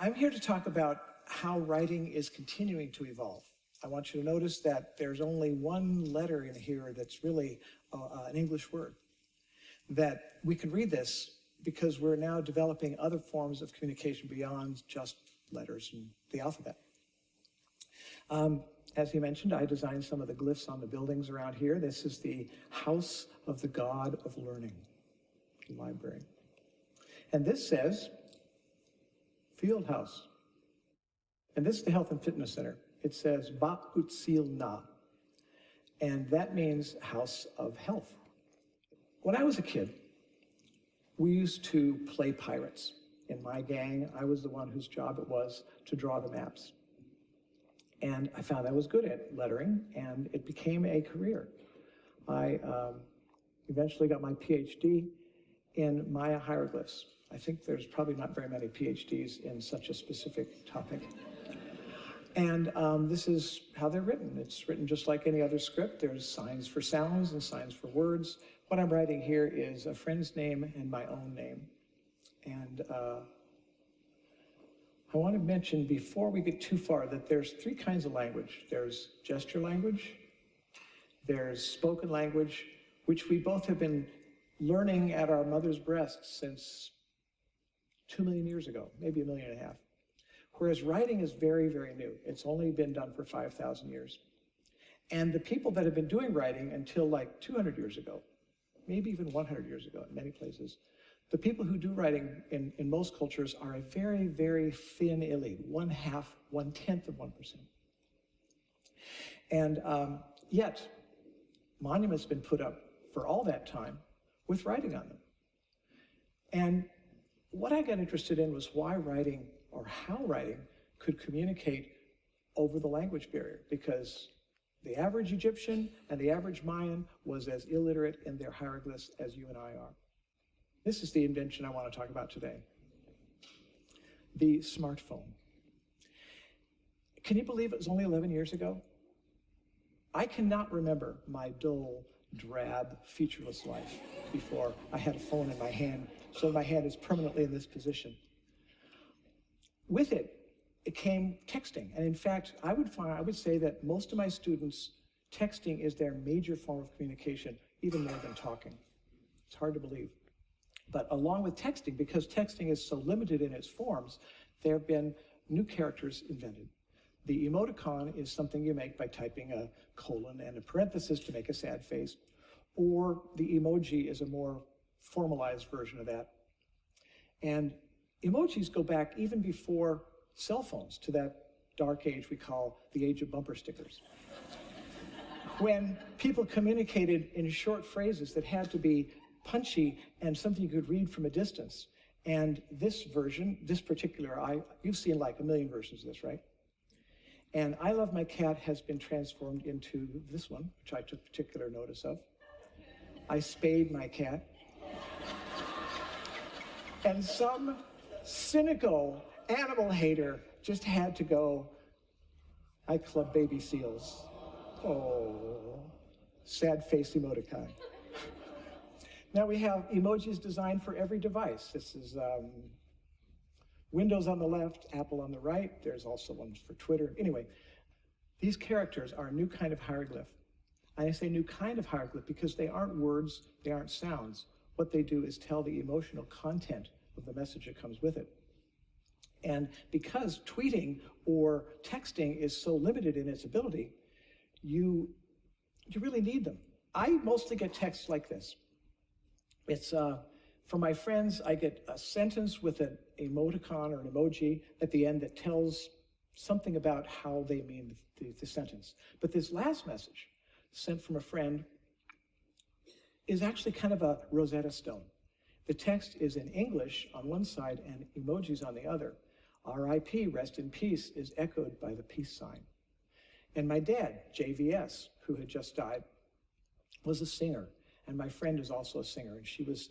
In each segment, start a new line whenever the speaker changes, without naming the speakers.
I'm here to talk about how writing is continuing to evolve. I want you to notice that there's only one letter in here that's really an English word. That we can read this because we're now developing other forms of communication beyond just letters and the alphabet. As he mentioned, I designed some of the glyphs on the buildings around here. This is the House of the God of Learning library. And this says Field House. And this is the Health and Fitness Center. It says Ba Utsil Na. And that means House of Health. When I was a kid, we used to play pirates. In my gang, I was the one whose job it was to draw the maps. And I found I was good at lettering, and it became a career. I eventually got my PhD in Maya hieroglyphs. I think there's probably not very many PhDs in such a specific topic. And this is how they're written. It's written just like any other script. There's signs for sounds and signs for words. What I'm writing here is a friend's name and my own name. And I want to mention before we get too far that there's three kinds of language. There's gesture language, there's spoken language, which we both have been learning at our mother's breast since 2 million years ago, maybe 1.5 million. Whereas writing is very, very new. It's only been done for 5,000 years. And the people that have been doing writing until like 200 years ago, maybe even 100 years ago in many places, the people who do writing in most cultures are a very, very thin elite, 1/10 of 1%. And yet, monuments have been put up for all that time with writing on them. And what I got interested in was why writing, or how writing, could communicate over the language barrier, because the average Egyptian and the average Mayan was as illiterate in their hieroglyphs as you and I are. This is the invention I want to talk about today. The smartphone. Can you believe it was only 11 years ago? I cannot remember my dull, drab, featureless life before I had a phone in my hand, so my hand is permanently in this position. With it, it came texting. And in fact, I would say that most of my students, texting is their major form of communication, even more than talking. It's hard to believe. But along with texting, because texting is so limited in its forms, there have been new characters invented. The emoticon is something you make by typing a colon and a parenthesis to make a sad face, or the emoji is a more formalized version of that. And emojis go back even before cell phones, to that dark age we call the age of bumper stickers. When people communicated in short phrases that had to be punchy and something you could read from a distance. And this version, this particular, you've seen like 1 million versions of this, right? And I Love My Cat has been transformed into this one, which I took particular notice of. I spayed my cat. And some cynical animal hater just had to go, I club baby seals. Oh, sad face emoticon. Now we have emojis designed for every device. This is Windows on the left, Apple on the right. There's also ones for Twitter. Anyway, these characters are a new kind of hieroglyph. And I say new kind of hieroglyph because they aren't words, they aren't sounds. What they do is tell the emotional content of the message that comes with it. And because tweeting or texting is so limited in its ability, you really need them. I mostly get texts like this. It's, from my friends, I get a sentence with an emoticon or an emoji at the end that tells something about how they mean the sentence. But this last message, sent from a friend, is actually kind of a Rosetta Stone. The text is in English on one side and emojis on the other. R.I.P., rest in peace, is echoed by the peace sign. And my dad, JVS, who had just died, was a singer. And my friend is also a singer, and she was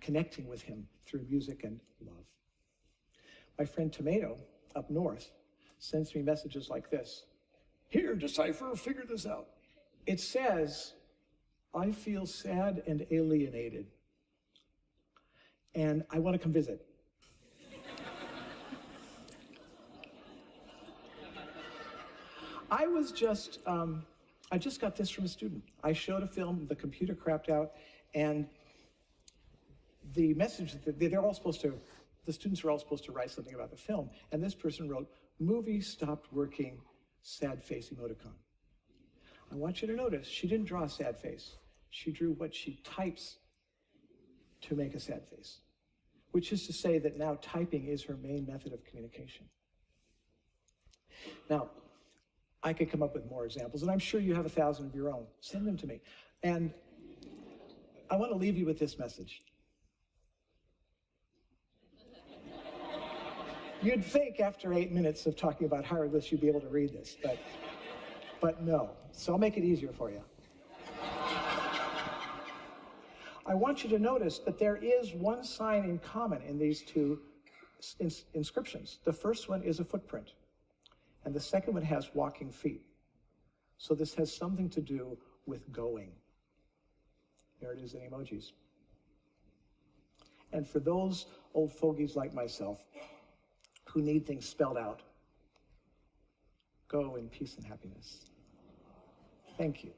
connecting with him through music and love. My friend Tomato, up north, sends me messages like this. Here, decipher, figure this out. It says, I feel sad and alienated, and I want to come visit. I just got this from a student. I showed a film, the computer crapped out, and the message that they're all supposed to, the students are all supposed to write something about the film, and this person wrote, "Movie stopped working, sad face emoticon." I want you to notice, she didn't draw a sad face. She drew what she types to make a sad face, which is to say that now typing is her main method of communication. Now, I could come up with more examples, and I'm sure you have 1,000 of your own. Send them to me. And I want to leave you with this message. You'd think after 8 minutes of talking about hieroglyphs you'd be able to read this, but no. So I'll make it easier for you. I want you to notice that there is one sign in common in these two inscriptions. The first one is a footprint, and the second one has walking feet. So this has something to do with going. There it is in emojis. And for those old fogies like myself who need things spelled out, go in peace and happiness. Thank you.